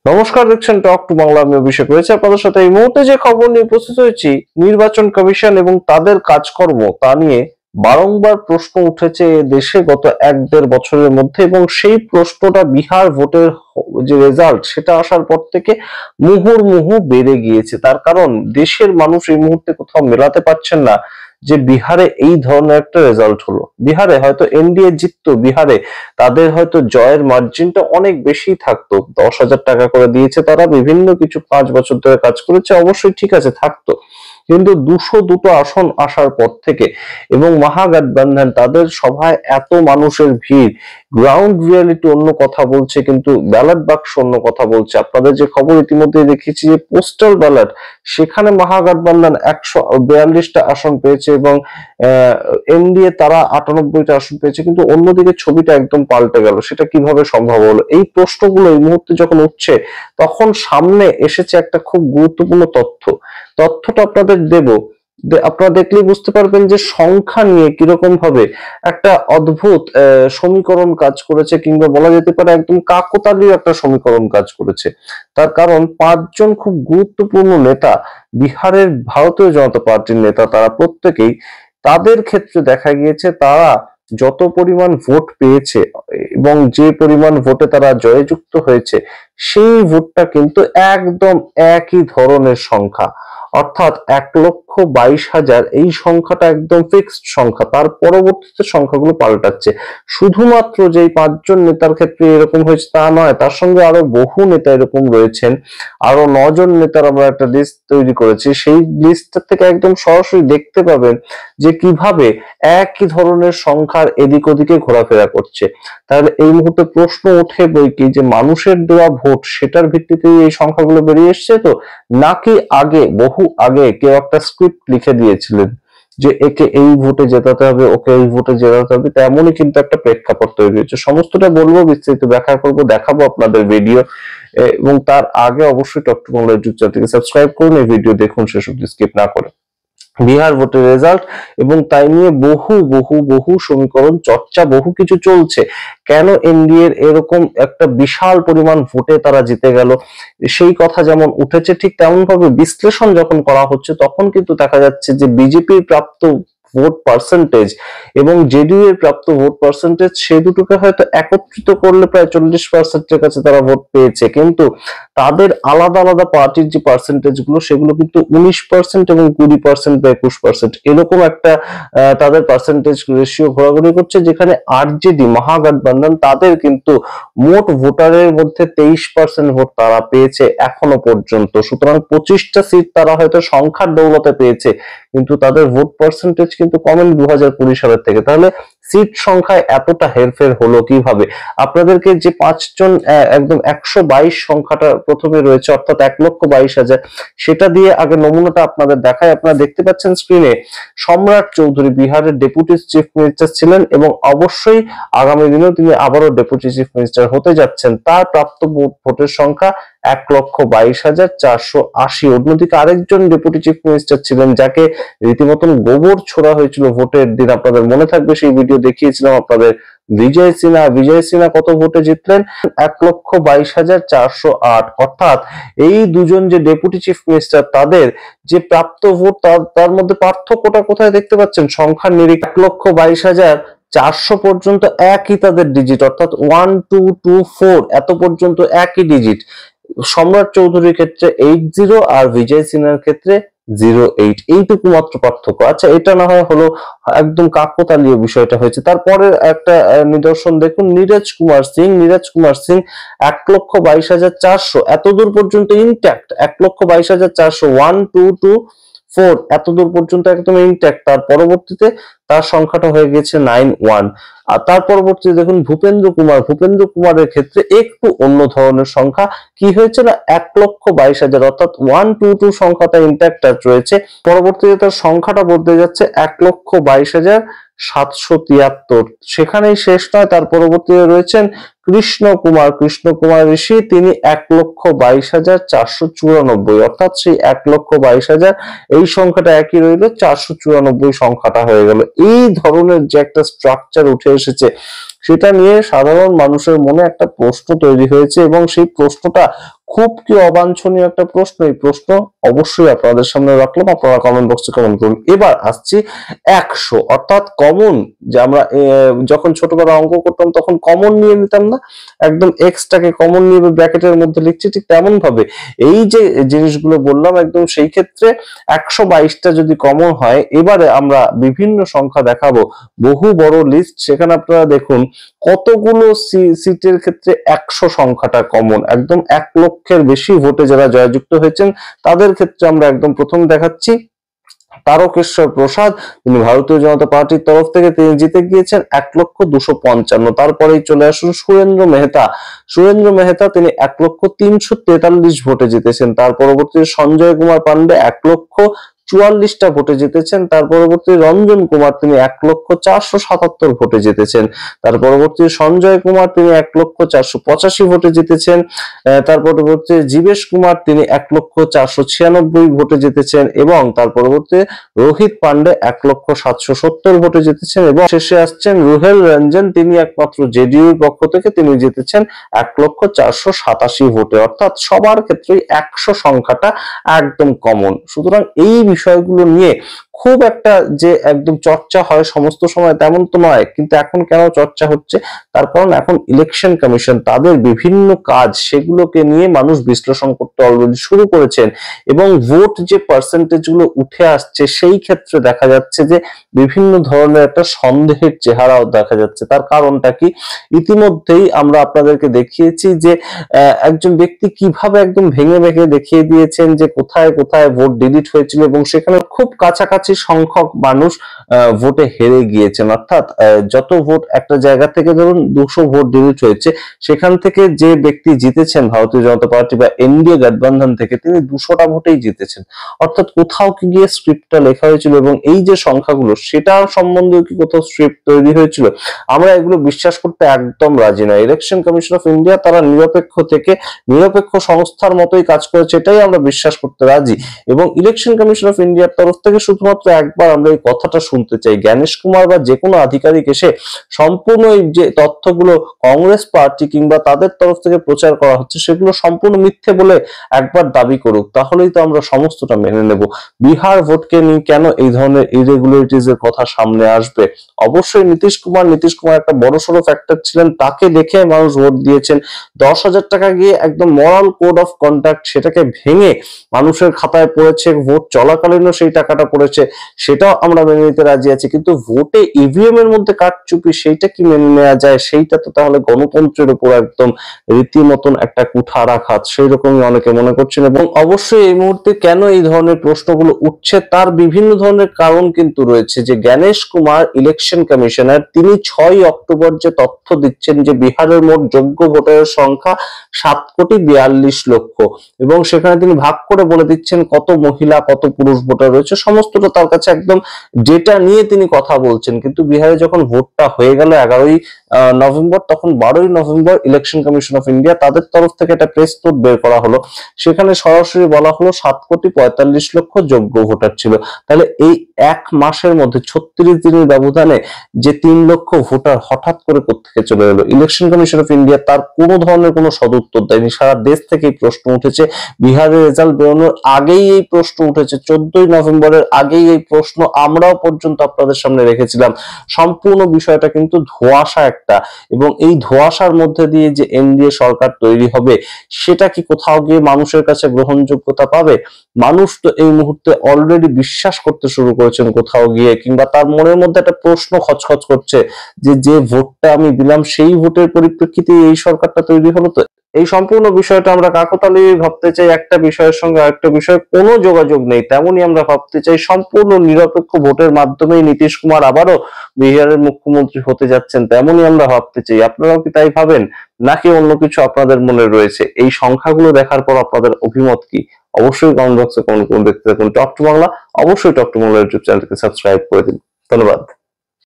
নমস্কার, দেখছেন talk to Bangla. আমি অভিষেক রয়েছে আপনাদের সাথে। এই মুহূর্তে যে খবর নিয়ে উপস্থিত হয়েছি, নির্বাচন কমিশন এবং তাদের কাজকর্ম তা নিয়ে বারংবার প্রশ্ন উঠেছে দেশে গত 1-1.5 বছরের মধ্যে, এবং সেই প্রশ্নটা বিহার ভোটের যে রেজাল্ট সেটা আসার পর থেকে মুহুর্মুহু বেড়ে গিয়েছে। তার কারণ দেশের মানুষ এই মুহূর্তে কোথাও মেলাতে পারছেন না যে বিহারে এই ধরনের একটা রেজাল্ট হলো। বিহারে হয়তো এনডিএ জিততো, বিহারে তাদের হয়তো জয়ের মার্জিনটা অনেক বেশি থাকতো। 10,000 টাকা করে দিয়েছে তারা, বিভিন্ন কিছু 5 বছর ধরে কাজ করেছে, অবশ্যই ঠিক আছে থাকতো। কিন্তু 202টো আসন আসার পর থেকে এবং মহাগঠবন্ধন তাদের সভায় এত মানুষের ভিড়, গ্রাউন্ড রিয়ালিটি অন্য কথা বলছে, কিন্তু ব্যালট বাক্স অন্য কথা বলছে। আপনাদের যে খবর ইতিমধ্যে দেখেছি যে পোস্টাল ব্যালট, সেখানে মহাগঠবন্ধন 142টা আসন পেয়েছে এবং এনডিএ তারা 98টা আসন পেয়েছে, কিন্তু অন্যদিকে ছবিটা একদম পাল্টে গেল। সেটা কিভাবে সম্ভব হলো? এই প্রশ্নগুলো এই মুহূর্তে যখন উঠছে, তখন সামনে এসেছে একটা খুব গুরুত্বপূর্ণ তথ্যটা আপনাদের দেব। আপনারা দেখলেই বুঝতে পারবেন যে সংখ্যা নিয়ে কিরকম ভাবে একটা অদ্ভুত সমীকরণ কাজ করেছে, কিংবা বলা যেতে পারে একদম কাকতালীয় একটা সমীকরণ কাজ করেছে। তার কারণ 5জন খুব গুরুত্বপূর্ণ নেতা, বিহারের ভারতীয় জনতা পার্টির নেতা, তারা প্রত্যেকেই, তাদের ক্ষেত্রে দেখা গিয়েছে তারা যত পরিমাণ ভোট পেয়েছে এবং যে পরিমাণ ভোটে তারা জয়যুক্ত হয়েছে, সেই ভোটটা কিন্তু একদম একই ধরনের সংখ্যা, অর্থাৎ 1,22,000। এই সংখ্যাটা একদম ফিক্সড সংখ্যা, তার পরবর্তীতে সংখ্যাগুলো পাল্টাচ্ছে। শুধুমাত্র যেই 5জন নেতার ক্ষেত্রে এরকম হয়েছে তা নয়, তার সঙ্গে আরো বহু নেতা এরকম রয়েছেন। আরো 9জন নেতার আমরা একটা লিস্ট তৈরি করেছি, সেই লিস্টটা থেকে একদম সরাসরি দেখতে পাবেন যে কিভাবে একই ধরনের সংখ্যার এদিক ওদিকে ঘোরাফেরা করছে। তাহলে এই মুহূর্তে প্রশ্ন ওঠে বই কি, যে মানুষের দেওয়া ভোট সেটার ভিত্তিতেই এই সংখ্যাগুলো বেরিয়ে এসছে তো, নাকি আগে বহু আগে কেউ একটা স্ক্রিপ্ট লিখে দিয়েছিলেন যে একে এই ভোটে জেতাতে হবে, ওকে এই ভোটে জেতাতে হবে? তেমনই কিন্তু একটা প্রেক্ষাপট তৈরি হয়েছে। সমস্তটা বলবো, বিস্তারিত ব্যাখ্যা করবো, দেখাবো আপনাদের ভিডিও। এবং তার আগে অবশ্যই টক টু বাংলা ইউটিউব চ্যানেলটিকে সাবস্ক্রাইব করুন, এই ভিডিও দেখুন শেষ অবধি স্কিপ না করে। বিহার ভোটের রেজাল্ট এবং তাই নিয়ে বহু বহু বহু সমীকরণ চর্চা, বহু কিছু চলছে। কেন এনডিএর এরকম একটা বিশাল পরিমাণ ভোটে তারা জিতে গেল, সেই কথা যেমন উঠেছে, ঠিক তেমন ভাবে বিশ্লেষণ যখন করা হচ্ছে, তখন কিন্তু দেখা যাচ্ছে যে বিজেপির প্রাপ্ত ভোট পার্সেন্টেজ এবং জেডিইউ এর প্রাপ্ত ভোট পার্সেন্টেজ, সে দুটোকে হয়তো একত্রিত করলে প্রায় 40%-এর কাছে তারা ভোট পেয়েছে, কিন্তু তাদের আলাদা আলাদা পার্টির যে পার্সেন্টেজ গুলো, সেগুলো কিন্তু 19% এবং 20% বা 21% এরকম একটা তাদের পার্সেন্টেজ রেশিও ঘোরাঘুরি করছে, যেখানে আরজেডি মহাগঠবন্ধন তাদের কিন্তু মোট ভোটারের মধ্যে 23% ভোট তারা পেয়েছে এখনো পর্যন্ত। সুতরাং 25টা সিট তারা হয়তো সংখ্যার দৌলতে পেয়েছে, কিন্তু তাদের ভোট পার্সেন্টেজ কিন্তু কমেন 2020 সালের থেকে। তাহলে সিট সংখ্যায় এতটা হেরফের হলো কিভাবে? আপনাদেরকে যে 5জন একদম 122 সংখ্যাটা প্রথমে রয়েছে, অর্থাৎ 1,22,000, সেটা দিয়ে আগে নমুনাটা আপনাদের দেখায়। আপনারা দেখতে পাচ্ছেন স্ক্রিনে, সম্রাট চৌধুরী বিহারের ডেপুটি চিফ মিনিস্টার ছিলেন এবং অবশ্যই আগামী দিনেও তিনি আবারও ডেপুটি চিফ মিনিস্টার হতে যাচ্ছেন। তার প্রাপ্ত ভোটের সংখ্যা 1,22,480। অন্যদিকে আরেকজন ডেপুটি চিফ মিনিস্টার ছিলেন, যাকে রীতিমতন গোবর ছোড়া হয়েছিল ভোটের দিন, আপনাদের মনে থাকবে, সেই ভিডিও দেখিয়েছিলাম আপনাদের। বিজয় সিনহা কত ভোটে জিতলেন? 1,22,408। অর্থাৎ এই দুজন যে ডেপুটি চিফ মিনিস্টার, তাদের যে প্রাপ্ত ভোট, তার মধ্যে পার্থক্যটা কোথায় দেখতে পাচ্ছেন? সংখ্যার নিরিখ 1,22,400 পর্যন্ত একই তাদের ডিজিট, অর্থাৎ 1 2 2 4 এত পর্যন্ত একই ডিজিট। সম্রাট চৌধুরীর ক্ষেত্রে 80 আর বিজয় সিনহার ক্ষেত্রে 08, এইটুকু মাত্র পার্থক্য। আচ্ছা, এটা না হয় হলো একদম কাকতালীয় বিষয়টা হয়েছে। তারপরে একটা নিদর্শন দেখুন, নীরজ কুমার সিং 1,22,400 এতদূর পর্যন্ত ইনট্যাক্ট। 1,22,400 1 2 2 4 এতদূর পর্যন্ত একদম ইনট্যাক্ট। তার পরবর্তীতে তার সংখ্যাটা হয়ে গেছে 91। আর তার পরবর্তীতে দেখুন ভূপেন্দ্র কুমারের ক্ষেত্রে একটু অন্য ধরনের সংখ্যা। কি হয়েছে না, 1,22,000, অর্থাৎ 1 2 2 সংখ্যাটা ইনট্যাক্ট রয়েছে। পরবর্তীতে তার সংখ্যাটা বদলে যাচ্ছে 1,22,773। সেখানেই শেষ নয়, তার পরবর্তীতে রয়েছেন কৃষ্ণ কুমার ঋষি, তিনি 1,22,494, অর্থাৎ সেই 1,22,000 এই সংখ্যাটা একই রইল, 494 সংখ্যাটা হয়ে গেল। এই ধরনের যে একটা স্ট্রাকচার উঠে এসেছে, সেটা নিয়ে সাধারণ মানুষের মনে একটা প্রশ্ন তৈরি হয়েছে এবং সেই প্রশ্নটা খুব কি অবাঞ্ছনীয় একটা প্রশ্ন? এই প্রশ্ন অবশ্যই আপনাদের সামনে রাখলাম, আপনারা কমেন্ট বক্সে কমেন্ট করুন। এবার আসছি 100, অর্থাৎ কমন। যে আমরা যখন ছোটবেলায় অঙ্ক করতাম তখন কমন নিয়ে নিতাম না, একদম এক্সটাকে কমন নিয়ে ব্র্যাকেটের মধ্যে লিখছি, ঠিক তেমন ভাবে এই যে জিনিসগুলো বললাম একদম সেই ক্ষেত্রে 122টা যদি কমন হয়, এবারে আমরা বিভিন্ন সংখ্যা দেখাবো, বহু বড় লিস্ট। সেখানে আপনারা দেখুন কতগুলো সিটের ক্ষেত্রে 100 সংখ্যাটা কমন, একদম 1 লক্ষের বেশি ভোটে যারা জয়যুক্ত হয়েছেন তাদের ক্ষেত্রে আমরা একদম প্রথম দেখাচ্ছি তারকেশ্বর প্রসাদ। তিনি ভারতীয় জনতা পার্টির তরফ থেকে তিনি জিতে গিয়েছেন 1,255। তারপরেই চলে আসুন সুরেন্দ্র মেহতা। সুরেন্দ্র মেহতা তিনি 1,343 ভোটে জিতেছেন। তার পরবর্তী সঞ্জয় কুমার পান্ডে 1,44টা ভোটে জিতেছেন। তার পরবর্তী রঞ্জন কুমার তিনি 1,477 ভোটে জিতেছেন। তার পরবর্তী সঞ্জয় কুমার তিনি 1,485 ভোটে জিতেছেন। তার পরবর্তী জীবেশ কুমার তিনি 1,496 ভোটে জিতেছেন এবং তার পরবর্তী রোহিত পান্ডে 1,770 ভোটে জিতেছেন এবং শেষে আসছেন রুহেল রঞ্জন, তিনি একমাত্র জেডিইউর পক্ষ থেকে তিনি জিতেছেন 1,487 ভোটে। অর্থাৎ সবার ক্ষেত্রেই 100 সংখ্যাটা একদম কমন। সুতরাং এই বিষয়গুলো নিয়ে খুব একটা যে একদম চর্চা হয় সমস্ত সময় তেমন তো নয়, কিন্তু এখন কেন চর্চা হচ্ছে? তার কারণ এখন ইলেকশন কমিশন তাদের বিভিন্ন কাজ সেগুলোকে নিয়ে মানুষ বিশ্লেষণ করতে অলরেডি শুরু করেছেন এবং ভোট যে পার্সেন্টেজ গুলো উঠে আসছে সেই ক্ষেত্রে দেখা যাচ্ছে যে বিভিন্ন ধরনের একটা সন্দেহের চেহারাও দেখা যাচ্ছে। তার কারণটা কি? ইতিমধ্যেই আমরা আপনাদেরকে দেখিয়েছি যে একজন ব্যক্তি কিভাবে একদম ভেঙে ভেঙে দেখিয়ে দিয়েছেন যে কোথায় কোথায় ভোট ডিলিট হয়েছিল এবং সেখানে খুব কাছাকাছি সংখ্যক মানুষ ভোটে হেরে গিয়েছেন। অর্থাৎ যত ভোট একটা জায়গা থেকে ধরুন 200 ভোট ডিলিট হয়েছে, সেখান থেকে যে ব্যক্তি জিতেছেন ভারতীয় জনতা পার্টি বা এনডিএ গঠবন্ধন থেকে, তিনি 200টা ভোটেই জিতেছেন। অর্থাৎ কোথাও কি গিয়ে স্ক্রিপ্টটা লেখা হয়েছিল এবং এই যে সংখ্যাগুলো সেটা সম্বন্ধে কি কোথাও স্ক্রিপ্ট তৈরি হয়েছিল? আমরা এগুলো বিশ্বাস করতে একদম রাজি নয়। ইলেকশন কমিশন অফ ইন্ডিয়া তারা নিরপেক্ষ থেকে নিরপেক্ষ সংস্থার মতোই কাজ করেছে, এটাই আমরা বিশ্বাস করতে রাজি। এবং ইলেকশন কমিশন অফ ইন্ডিয়ার তরফ থেকে শুধুমাত্র একবার আমরা এই কথাটা শুনতে চাই, জ্ঞানেশ কুমার বা যে কোনো আধিকারিক এসে সম্পূর্ণ এই যে তথ্যগুলো কংগ্রেস পার্টি কিংবা তাদের তরফ থেকে প্রচার করা হচ্ছে সেগুলো সম্পূর্ণ মিথ্যে বলে একবার দাবি করুক, তাহলেই তো আমরা সমস্তটা মেনে নেব। বিহার ভোটকে নিয়ে কেন এই ধরনের ইরেগুলারিটিজ এর কথা সামনে আসবে? অবশ্যই নীতিশ কুমার একটা বড়সড় ফ্যাক্টর ছিলেন, তাকে দেখে মানুষ ভোট দিয়েছেন। 10,000 টাকা গিয়ে একদম মরাল কোড অফ কন্ডাক্ট সেটাকে ভেঙে মানুষের খাতায় পড়েছে, ভোট চলাকালীনও সেই টাকাটা পড়েছে, সেটাও আমরা মেনে নিতে রাজি আছি। কিন্তু ভোটে ইভিএম এর মধ্যে কারচুপি সেইটা কি মেনে নেওয়া যায়? সেইটা তো তাহলে গণতন্ত্রের উপর একদম রীতিমতন একটা কুঠারাঘাত, সেই রকমই অনেকে মনে করছেন। এবং অবশ্যই এই মুহূর্তে কেন এই ধরনের প্রশ্নগুলো উঠছে তার বিভিন্ন ধরনের কারণ কিন্তু রয়েছে। যে জ্ঞানেশ কুমার ইলেকশন কমিশনার, তিনি 6 অক্টোবর যে তথ্য দিচ্ছেন যে বিহারের মোট যোগ্য ভোটারের সংখ্যা 7,42,00,000 এবং সেখানে তিনি ভাগ করে বলে দিচ্ছেন কত মহিলা কত পুরুষ ভোটার রয়েছে, সমস্তটা তার কাছে একদম ডেটা নিয়ে তিনি কথা বলছেন। কিন্তু বিহারে যখন ভোটটা হয়ে গেল 11ই নভেম্বর, তখন 12ই November election commission of India তাদের তরফ থেকে একটা প্রেস নোট বের করা হলো, সেখানে সরাসরি বলা হলো 7,45,00,000 যোগ্য ভোটার ছিল। তাহলে এই এক মাসের মধ্যে 36 দিনের ব্যবধানে যে 3 লক্ষ ভোটার হঠাৎ করে কোত্থেকে চলে এলো? ইলেকশন কমিশন অফ ইন্ডিয়া তার কোনো ধরনের কোনো সদুত্তর দেয়নি। সারা দেশ থেকে এই প্রশ্ন উঠেছে, বিহারের রেজাল্ট বেরোনোর আগেই এই প্রশ্ন উঠেছে, 14ই নভেম্বরের আগেই এই প্রশ্ন আমরাও পর্যন্ত আপনাদের সামনে রেখেছিলাম। সম্পূর্ণ বিষয়টা কিন্তু ধোঁয়াশা একটা, এবং এই ধোঁয়াশার মধ্যে দিয়ে যে এনডিএ সরকার তৈরি হবে সেটা কি কোথাও গিয়ে মানুষের কাছে গ্রহণযোগ্যতা পাবে? মানুষ তো এই মুহূর্তে অলরেডি বিশ্বাস করতে শুরু করেছেন কোথাও গিয়ে, কিংবা তার মনের মধ্যে একটা প্রশ্ন খচখচ করছে যে যে ভোটটা আমি দিলাম সেই ভোটের পরিপ্রেক্ষিতে এই সরকারটা তৈরি হলো। তো এই সম্পূর্ণ বিষয়টা আমরা কাকতালি ভাবতে চাই, একটা বিষয়ের সঙ্গে আরেকটা বিষয়ের কোনো যোগাযোগ নেই তেমনই আমরা ভাবতে চাই। সম্পূর্ণ নিরপেক্ষ ভোটের মাধ্যমেই নীতিশ কুমার আবারও বিহারের মুখ্যমন্ত্রী হতে যাচ্ছেন তেমনই আমরা ভাবতে চাই। আপনারাও কি তাই ভাবেন, নাকি অন্য কিছু আপনাদের মনে রয়েছে? এই সংখ্যাগুলো দেখার পর আপনাদের অভিমত কি? অবশ্যই কমেন্ট বক্সে কমেন্ট করুন। দেখতে থাকুন টক টু বাংলা। অবশ্যই টক টু বাংলা ইউটিউব চ্যানেলকে সাবস্ক্রাইব করে দিন। ধন্যবাদ।